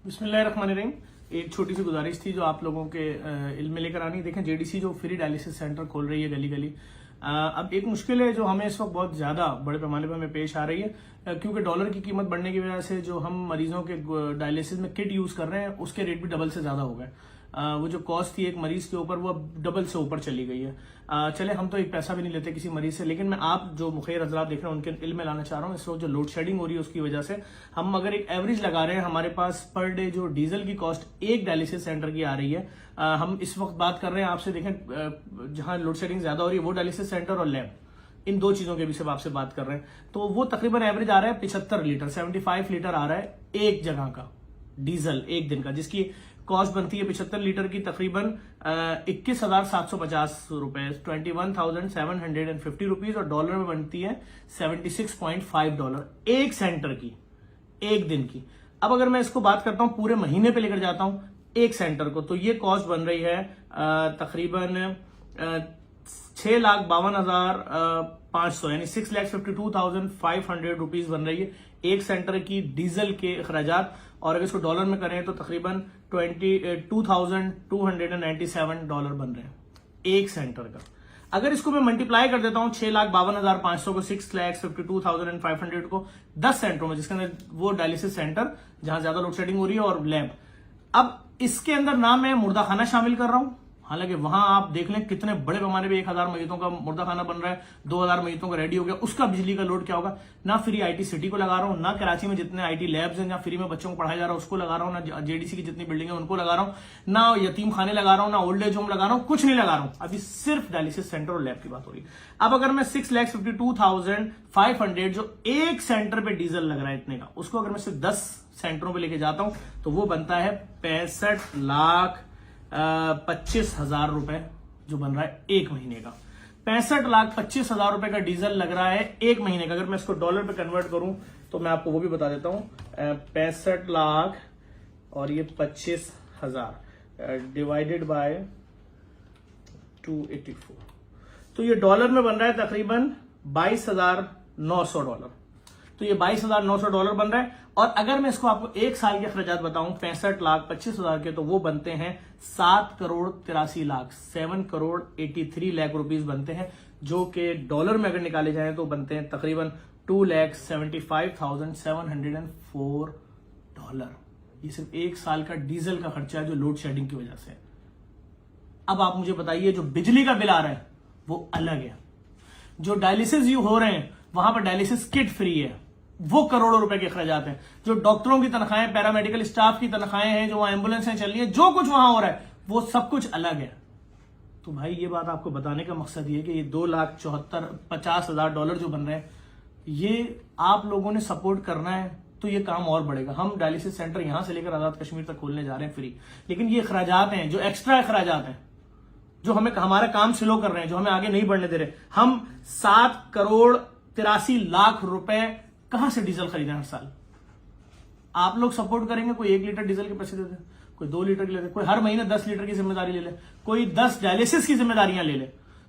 बिस्मिल्लाहिर्रहमानिर्रहीम। एक छोटी सी गुजारिश थी जो आप लोगों के इल्म में लेकर आनी। देखें, जेडीसी जो फ्री डायलिसिस सेंटर खोल रही है गली गली, अब एक मुश्किल है जो हमें इस वक्त बहुत ज्यादा बड़े पैमाने पर हमें पेश आ रही है, क्योंकि डॉलर की कीमत बढ़ने की वजह से जो हम मरीजों के डायलिसिस में किट यूज कर रहे हैं उसके रेट भी डबल से ज्यादा हो गए। वो जो कॉस्ट थी एक मरीज के ऊपर वो अब डबल से ऊपर चली गई है। चले, हम तो एक पैसा भी नहीं लेते किसी मरीज से, लेकिन मैं आप जो मुखैर हजरात देख रहे हैं उनके इल्म में लाना चाह रहा हूँ। इस वक्त जो लोड शेडिंग हो रही है उसकी वजह से हम अगर एक एवरेज लगा रहे हैं, हमारे पास पर डे जो डीजल की कॉस्ट एक डायलिसिस सेंटर की आ रही है, हम इस वक्त बात कर रहे हैं आपसे, देखें जहां लोड शेडिंग ज्यादा हो रही है वो डायलिसिस सेंटर और लैब, इन दो चीजों के भी सिर्फ आपसे बात कर रहे हैं, तो वो तकरीबन एवरेज आ रहा है 75 लीटर, 75 लीटर आ रहा है एक जगह का डीजल एक दिन का, जिसकी कॉस्ट बनती है 75 लीटर की तकरीबन 21,750 रुपए, 21,750 रुपीज, और डॉलर में बनती है $76.5 एक सेंटर की एक दिन की। अब अगर मैं इसको बात करता हूं पूरे महीने पे लेकर जाता हूं एक सेंटर को, तो ये कॉस्ट बन रही है तकरीबन 6,52,500 यानी 6,52,500 रुपीज बन रही है एक सेंटर की डीजल के अखराजात, और अगर इसको डॉलर में करें तो तकरीबन $22,297 बन रहे हैं एक सेंटर का। अगर इसको मैं मल्टीप्लाई कर देता हूं 6,52,500 को 6,52,500 को 10 सेंटरों में, जिसके अंदर वो डायलिसिस सेंटर जहां ज्यादा लोड शेडिंग हो रही है और लैब, अब इसके अंदर ना मैं मुर्दा खाना शामिल कर रहा हूं, हालांकि वहां आप देख लें कितने बड़े पैमाने पे 1,000 मरीजों का मुर्दा खाना बन रहा है, 2,000 मरीजों का रेडी हो गया, उसका बिजली का लोड क्या होगा। ना फ्री आईटी सिटी को लगा रहा हूं, ना कराची में जितने आईटी लैब्स हैं जहां फ्री में बच्चों को पढ़ाया जा रहा है उसको लगा रहा हूं, ना जेडीसी की जितनी बिल्डिंग है उनको लगा रहा हूं, ना यतीम खाने लगा रहा हूं, ना ओल्ड एज होम लगा रहा हूं, कुछ नहीं लगा रहा हूं। अभी सिर्फ डायलिसिस सेंटर और लैब की बात हो रही है। अब अगर मैं 6,52,500 जो एक सेंटर पे डीजल लग रहा है इतने का, उसको अगर मैं सिर्फ 10 सेंटरों पे लेके जाता हूं तो वो बनता है 65,25,000 रुपए जो बन रहा है एक महीने का। 65,25,000 रुपए का डीजल लग रहा है एक महीने का। अगर मैं इसको डॉलर पे कन्वर्ट करूं तो मैं आपको वो भी बता देता हूं, 65 लाख और ये 25,000 डिवाइडेड बाय 284, तो ये डॉलर में बन रहा है तकरीबन $22,900। तो ये $22,900 बन रहा है। और अगर मैं इसको आपको एक साल के अखराजात बताऊं 65,25,000 के, तो वो बनते हैं 7,83,00,000, 7,83,00,000 रुपीज बनते हैं, जो कि डॉलर में अगर निकाले जाए तो बनते हैं तकरीबन $2,75,704। ये सिर्फ एक साल का डीजल का खर्चा है जो लोड शेडिंग की वजह से। अब आप मुझे बताइए जो बिजली का बिल आ रहा है वो अलग है, जो डायलिसिस हो रहे हैं वहां पर डायलिसिस किट फ्री है, वो करोड़ों रुपए के अखराजात हैं, जो डॉक्टरों की तनख्वाहें, पैरामेडिकल स्टाफ की तनख्वाहें हैं, जो वहां एम्बुलेंसें चल रही है, जो कुछ वहां हो रहा है वो सब कुछ अलग है। तो भाई ये बात आपको बताने का मकसद ये कि ये $2,50,000 जो बन रहे हैं, ये आप लोगों ने सपोर्ट करना है तो ये काम और बढ़ेगा। हम डायलिसिस सेंटर यहां से लेकर आजाद कश्मीर तक खोलने जा रहे हैं फ्री, लेकिन ये अखराजात हैं जो एक्स्ट्रा अखराजात हैं, जो हमें हमारा काम स्लो कर रहे हैं, जो हमें आगे नहीं बढ़ने दे रहे। हम 7,83,00,000 रुपए कहां से डीजल खरीदें हर साल? आप लोग सपोर्ट करेंगे, कोई 1 लीटर डीजल के पैसे दे दे, कोई 2 लीटर के ले ले, कोई हर महीने 10 लीटर की जिम्मेदारी ले ले, कोई 10 डायलिसिस की जिम्मेदारियां ले ले,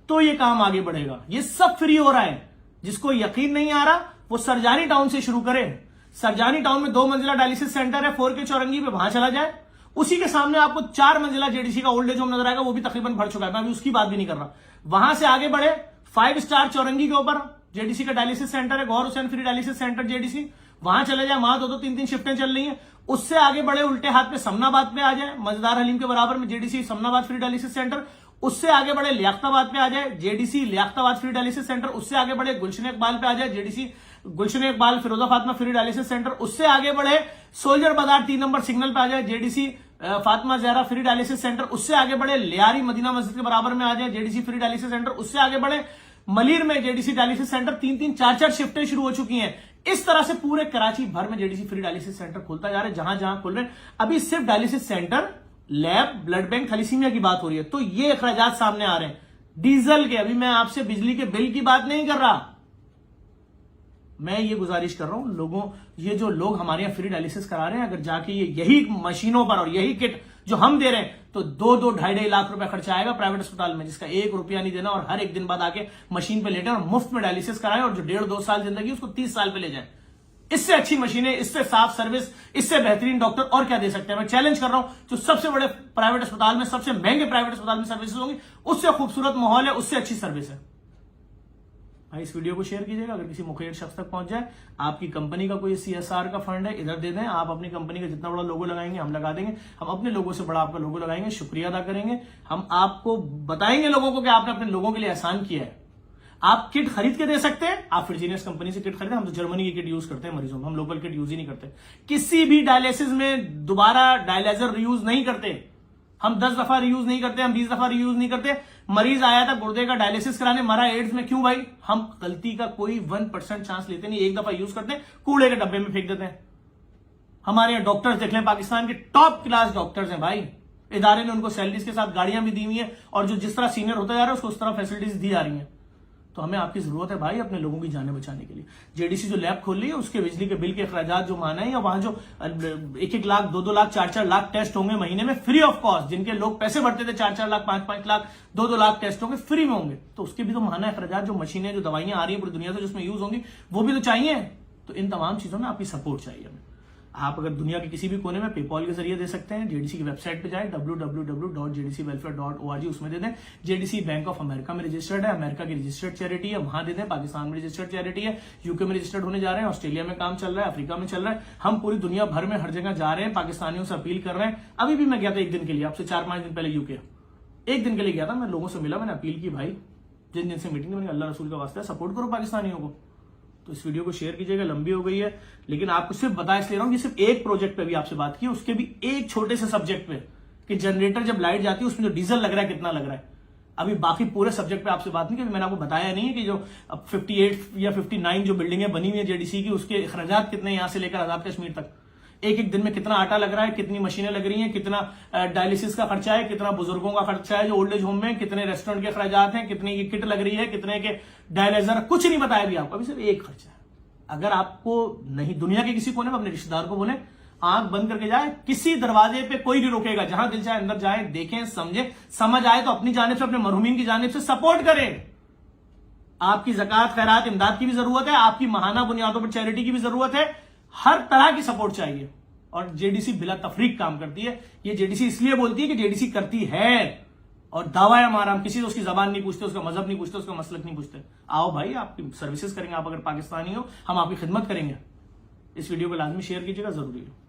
तो ये काम आगे बढ़ेगा। ये सब फ्री हो रहा है। जिसको यकीन नहीं आ रहा वो सरजानी टाउन से शुरू करे। सरजानी टाउन में 2 मंजिला डायलिसिस सेंटर है 4K चौरंगी पे, वहां चला जाए, उसी के सामने आपको 4 मंजिला जेडीसी का ओल्ड एज होम नजर आएगा, वो भी तकरीबन भर चुका है, मैं अभी उसकी बात भी नहीं कर रहा। वहां से आगे बढ़े 5 स्टार चौरंगी के ऊपर जेडीसी का डायलिसिस सेंटर है, Gaur Hussain free dialysis centre JDC, वहां चले जाए, वहां 2-2, 3-3 शिफ्टें चल रही हैं। उससे आगे बढ़े उल्टे हाथ पे समनाबाद पे आ जाए, मजदार हलीम के बराबर में JDC Samanabad free dialysis centre. उससे आगे बढ़े लियाकताबाद पे आ जाए, JDC Liaquatabad free dialysis centre. उससे आगे बढ़े गुलशन इकबाल पे आ जाए, जेडीसी गुलशन इकबाल फिरोजा फातिमा फ्री डायलिसिस सेंटर। उससे आगे बढ़े सोल्जर बाजार 3 नंबर सिग्नल पे आ जाए, JDC Fatima Zahra free dialysis centre. उससे आगे बढ़े लियारी मदीना मस्जिद के बराबर में आ जाए, जेडीसी फ्री डायलिसिस सेंटर। उससे आगे बढ़े मलीर में जेडीसी डायलिसिस सेंटर, 3-3, 4-4 शिफ्टें शुरू हो चुकी हैं। इस तरह से पूरे कराची भर में जेडीसी फ्री डायलिसिस सेंटर खुलता जा रहा है, जहां जहां खुल रहे हैं। अभी सिर्फ dialysis centre, lab, blood bank, thalassaemia की बात हो रही है, तो ये अखराजात सामने आ रहे हैं डीजल के। अभी मैं आपसे बिजली के बिल की बात नहीं कर रहा, मैं ये गुजारिश कर रहा हूं लोगों, ये जो लोग हमारे यहां फ्री डायलिसिस करा रहे हैं, अगर जाके ये यही मशीनों पर और यही किट जो हम दे रहे हैं, तो 2-2, 2.5 लाख रुपए खर्चा आएगा प्राइवेट अस्पताल में, जिसका 1 रुपया नहीं देना, और हर एक दिन बाद आके मशीन पे लेटे और मुफ्त में डायलिसिस कराएं, और जो 1.5-2 साल जिंदगी उसको 30 साल पे ले जाए। इससे अच्छी मशीनें, इससे साफ सर्विस, इससे बेहतरीन डॉक्टर और क्या दे सकते हैं? मैं चैलेंज कर रहा हूं, जो सबसे बड़े प्राइवेट अस्पताल में, सबसे महंगे प्राइवेट अस्पताल में सर्विसेज होंगी, उससे खूबसूरत माहौल है, उससे अच्छी सर्विस है। भाई इस वीडियो को शेयर कीजिएगा, अगर किसी मुखिया शख्स तक पहुंच जाए। आपकी कंपनी का कोई CSR का फंड है, इधर दे दें। आप अपनी कंपनी का जितना बड़ा लोगो लगाएंगे हम लगा देंगे, हम अपने लोगों से बड़ा आपका लोगो लगाएंगे, शुक्रिया अदा करेंगे। हम आपको बताएंगे लोगों को कि आपने अपने लोगों के लिए एहसान किया है। आप किट खरीद के दे सकते हैं, आप फ्रिजीनियस कंपनी से किट खरीदें। हम तो जर्मनी की किट यूज करते हैं मरीजों में, हम लोकल किट यूज ही नहीं करते। किसी भी डायलिसिस में दोबारा डायलाइजर रीयूज नहीं करते, हम 10 दफा रीयूज नहीं करते, हम 20 दफा रीयूज नहीं करते। मरीज आया था गुर्दे का डायलिसिस कराने, मरा एड्स में, क्यों भाई? हम गलती का कोई 1% चांस लेते नहीं, एक दफा यूज करते हैं, कूड़े के डब्बे में फेंक देते हैं। हमारे यहाँ डॉक्टर्स देख लें, पाकिस्तान के टॉप क्लास डॉक्टर्स हैं भाई, इदारे ने उनको सैलरीज के साथ गाड़ियां भी दी हुई है, और जो जिस तरह सीनियर होता जा रहा है उसको उस तरह फैसिलिटीज दी जा रही है। तो हमें आपकी जरूरत है भाई अपने लोगों की जानें बचाने के लिए। जेडीसी जो लैब खोल रही है, उसके बिजली के बिल के अखराजात जो माना है, या वहां जो 1-1 लाख 2-2 लाख 4-4 लाख टेस्ट होंगे महीने में फ्री ऑफ कॉस्ट, जिनके लोग पैसे भरते थे 4-4 लाख 5-5 लाख 2-2 लाख टेस्ट होंगे फ्री में होंगे, तो उसके भी तो माना है अखराजात, जो मशीनें जो दवाइयां आ रही है पूरी दुनिया से जिसमें यूज होंगी, वो भी तो चाहिए। तो इन तमाम चीजों में आपकी सपोर्ट चाहिए हमें। आप अगर दुनिया के किसी भी कोने में पेपॉल के जरिए दे सकते हैं, जेडीसी की वेबसाइट पे जाए www.jdcwelfare.org, उसमें दे दें। जेडीसी बैंक ऑफ अमेरिका में रजिस्टर्ड है, अमेरिका की रजिस्टर्ड चैरिटी है, वहां दे दें। पाकिस्तान में रजिस्टर्ड चैरिटी है, यूके में रजिस्टर्ड होने जा रहे हैं, ऑस्ट्रेलिया में काम चल रहा है, अफ्रीका में चल रहा है। हम पूरी दुनिया भर में हर जगह जा रहे हैं, पाकिस्तानियों से अपील कर रहे हैं। अभी भी मैं गया था 1 दिन के लिए, आपसे 4-5 दिन पहले यूके 1 दिन के लिए गया था, मैं लोगों से मिला, मैंने अपील की भाई जिन जिनसे मीटिंग मैंने अल्लाह रसूल का वास्ता है, सपोर्ट करो पाकिस्तानियों को। तो इस वीडियो को शेयर कीजिएगा, लंबी हो गई है, लेकिन आपको सिर्फ बता इसलिए रहा हूं कि सिर्फ एक प्रोजेक्ट पे भी आपसे बात की, उसके भी एक छोटे से सब्जेक्ट पे, कि जनरेटर जब लाइट जाती है उसमें जो डीजल लग रहा है कितना लग रहा है। अभी बाकी पूरे सब्जेक्ट पे आपसे बात नहीं की, मैंने आपको बताया नहीं है कि जो 58 या 59 जो बिल्डिंगें बनी हुई है जेडीसी की, उसके अखराजात कितने यहां से लेकर आजाद कश्मीर तक, एक दिन में कितना आटा लग रहा है, कितनी मशीनें लग रही हैं, कितना डायलिसिस का खर्चा है, कितना बुजुर्गों का खर्चा है जो ओल्ड एज होम में, कितने रेस्टोरेंट के अखराजात हैं, कितने की किट लग रही है, कितने के डायलाइजर, कुछ नहीं बताया भी आपको, अभी सिर्फ एक खर्चा है। अगर आपको नहीं, दुनिया के किसी कोने में अपने रिश्तेदार को बोले, आंख बंद करके जाए, किसी दरवाजे पे कोई नहीं रोकेगा, जहां दिल चाहे अंदर जाए, देखें, समझे, समझ आए तो अपनी जानिब से, अपने मरहूमीन की जानिब से सपोर्ट करें। आपकी ज़कात, खैरात, इमदाद की भी जरूरत है, आपकी माहाना बुनियादों पर चैरिटी की भी जरूरत है, हर तरह की सपोर्ट चाहिए। और जेडीसी बिला तफरीक काम करती है। ये जेडीसी इसलिए बोलती है कि जेडीसी करती है, और दावा है हमारा, हम किसी से उसकी जबान नहीं पूछते, उसका मजहब नहीं पूछते, उसका मसलक नहीं पूछते। आओ भाई, आपकी सर्विसेज करेंगे, आप अगर पाकिस्तानी हो, हम आपकी खिदमत करेंगे। इस वीडियो को लाजमी शेयर कीजिएगा, जरूरी है।